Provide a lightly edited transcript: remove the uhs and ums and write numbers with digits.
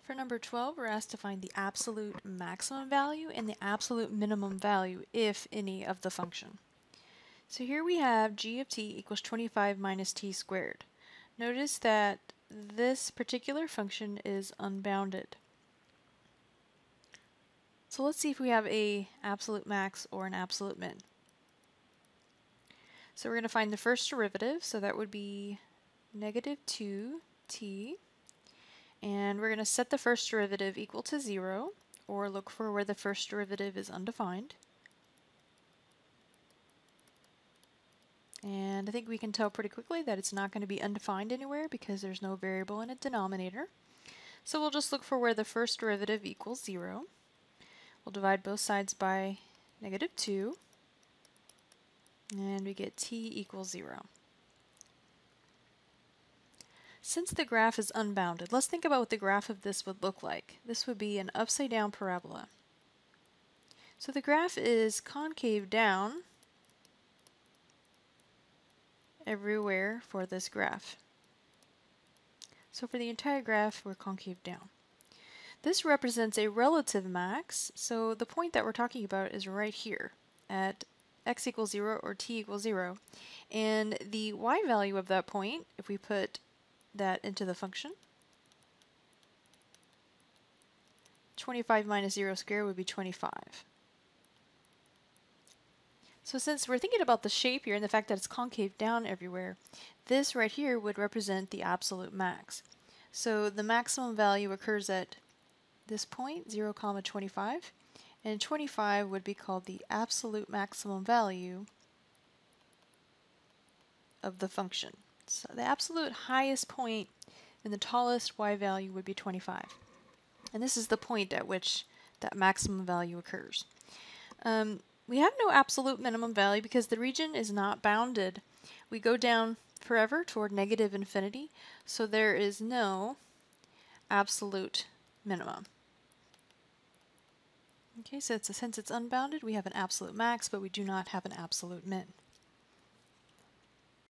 For number 12, we're asked to find the absolute maximum value and the absolute minimum value, if any, of the function. So here we have g of t equals 25 minus t squared. Notice that this particular function is unbounded. So let's see if we have a absolute max or an absolute min. So we're going to find the first derivative, so that would be negative 2t. And we're going to set the first derivative equal to 0, or look for where the first derivative is undefined. And I think we can tell pretty quickly that it's not going to be undefined anywhere because there's no variable in a denominator. So we'll just look for where the first derivative equals 0. We'll divide both sides by negative 2, and we get t equals 0. Since the graph is unbounded, let's think about what the graph of this would look like. This would be an upside down parabola. So the graph is concave down everywhere for this graph. So for the entire graph, we're concave down. This represents a relative max, so the point that we're talking about is right here at x equals 0 or t equals 0. And the y value of that point, if we put that into the function, 25 minus 0 squared would be 25. So since we're thinking about the shape here and the fact that it's concave down everywhere, this right here would represent the absolute max. So the maximum value occurs at this point, 0, 25, and 25 would be called the absolute maximum value of the function. So the absolute highest point and the tallest y value would be 25. And this is the point at which that maximum value occurs. We have no absolute minimum value because the region is not bounded. We go down forever toward negative infinity, so there is no absolute minimum. Okay, so since it's unbounded, we have an absolute max, but we do not have an absolute min.